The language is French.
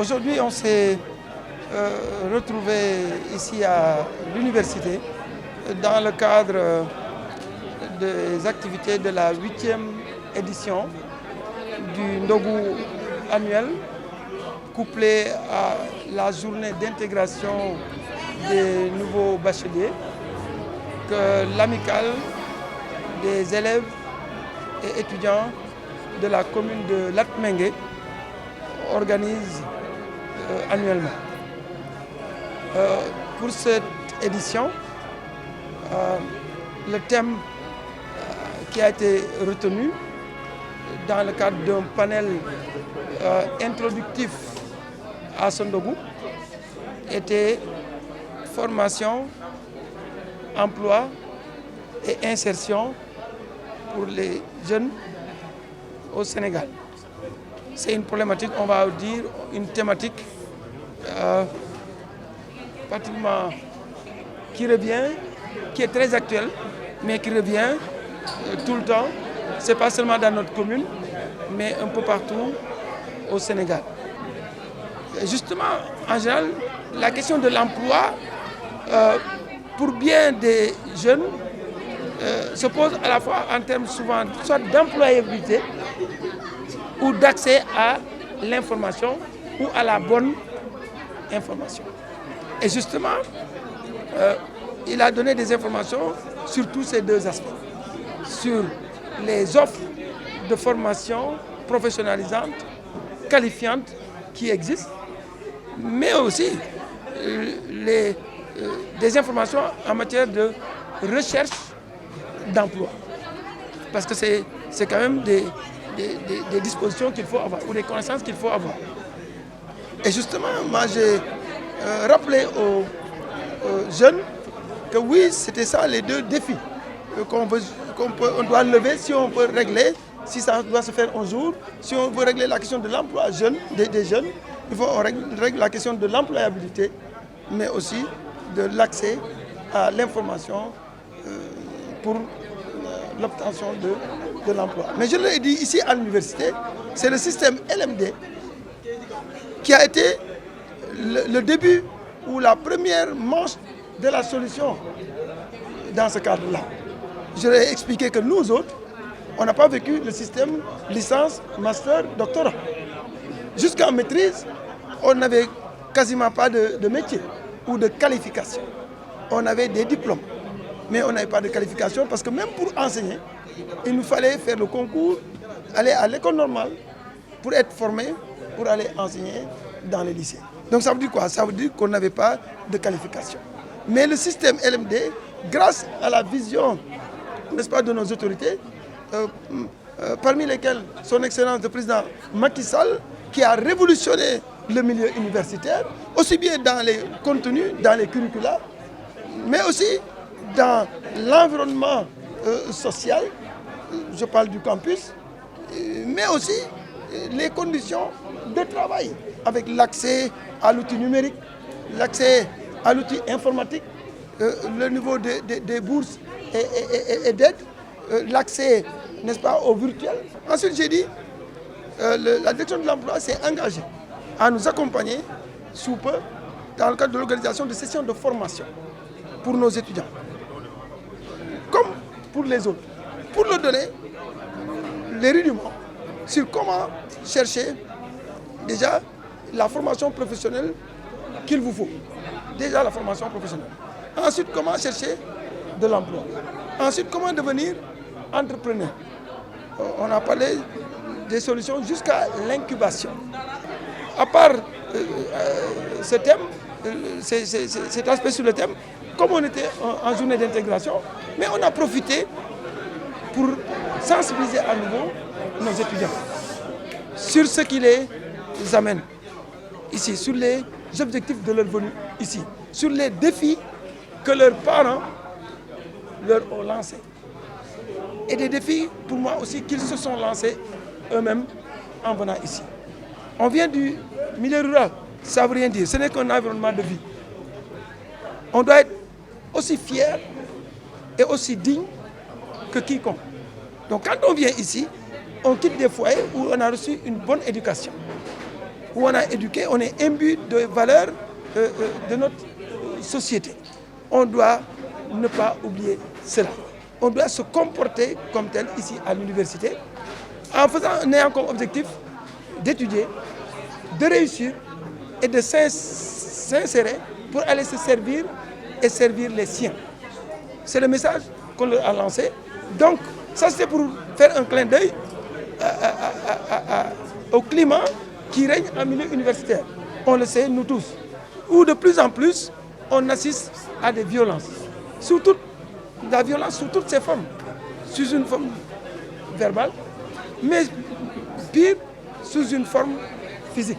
Aujourd'hui, on s'est retrouvé ici à l'université dans le cadre des activités de la 8e édition du Ndogu annuel, couplé à la journée d'intégration des nouveaux bacheliers que l'amicale des élèves et étudiants de la commune de Latmingué organise annuellement. Pour cette édition, le thème qui a été retenu dans le cadre d'un panel introductif à ce Ndogu était formation, emploi et insertion pour les jeunes au Sénégal. C'est une problématique, on va dire, une thématique pratiquement qui revient, qui est très actuelle, mais qui revient tout le temps. Ce n'est pas seulement dans notre commune, mais un peu partout au Sénégal. Et justement, en général, la question de l'emploi, pour bien des jeunes, se pose à la fois en termes souvent soit d'employabilité ou d'accès à l'information ou à la bonne information. Et justement, il a donné des informations sur tous ces deux aspects. Sur les offres de formation professionnalisantes, qualifiantes qui existent, mais aussi des informations en matière de recherche d'emploi. Parce que c'est quand même des dispositions qu'il faut avoir, ou des connaissances qu'il faut avoir. Et justement, moi j'ai rappelé aux jeunes que oui, c'était ça les deux défis qu'on doit lever si on peut régler, si ça doit se faire un jour, si on veut régler la question de l'emploi des jeunes, il faut régler la question de l'employabilité, mais aussi de l'accès à l'information pour l'obtention de l'emploi. Mais je l'ai dit ici à l'université, c'est le système LMD qui a été le début ou la première manche de la solution dans ce cadre-là. Je leur ai expliqué que nous autres, on n'a pas vécu le système licence, master, doctorat. Jusqu'en maîtrise, on n'avait quasiment pas de métier ou de qualification. On avait des diplômes, mais on n'avait pas de qualification parce que même pour enseigner, il nous fallait faire le concours, aller à l'école normale pour être formé, pour aller enseigner dans les lycées. Donc ça veut dire quoi? Ça veut dire qu'on n'avait pas de qualification. Mais le système LMD, grâce à la vision, n'est-ce pas, de nos autorités, parmi lesquelles son Excellence le Président Macky Sall, qui a révolutionné le milieu universitaire, aussi bien dans les contenus, dans les curricula, mais aussi dans l'environnement social, je parle du campus, mais aussi les conditions de travail, avec l'accès à l'outil numérique, l'accès à l'outil informatique, le niveau des bourses et d'aides, l'accès, n'est-ce pas, au virtuel. Ensuite, j'ai dit, la direction de l'emploi s'est engagée à nous accompagner sous peu dans le cadre de l'organisation de sessions de formation pour nos étudiants, comme pour les autres, pour leur donner les rudiments sur comment chercher déjà la formation professionnelle qu'il vous faut. Déjà la formation professionnelle. Ensuite, comment chercher de l'emploi. Ensuite, comment devenir entrepreneur. On a parlé des solutions jusqu'à l'incubation. À part ce thème, cet aspect sur le thème, comme on était en journée d'intégration, mais on a profité pour sensibiliser à nouveau nos étudiants sur ce qui les amène ici, sur les objectifs de leur venue ici, sur les défis que leurs parents leur ont lancés. Et des défis, pour moi aussi, qu'ils se sont lancés eux-mêmes en venant ici. On vient du milieu rural, ça ne veut rien dire, ce n'est qu'un environnement de vie. On doit être aussi fier et aussi digne que quiconque. Donc quand on vient ici, on quitte des foyers où on a reçu une bonne éducation. où on a éduqué, on est imbu de valeurs de notre société. On doit ne pas oublier cela. On doit se comporter comme tel ici à l'université, en ayant comme objectif d'étudier, de réussir et de s'insérer pour aller se servir et servir les siens. C'est le message qu'on leur a lancé. Donc, ça c'est pour faire un clin d'œil au climat qui règne en milieu universitaire. On le sait, nous tous. Où de plus en plus, on assiste à des violences. La violence sous toutes ses formes. Sous une forme verbale, mais pire, sous une forme physique.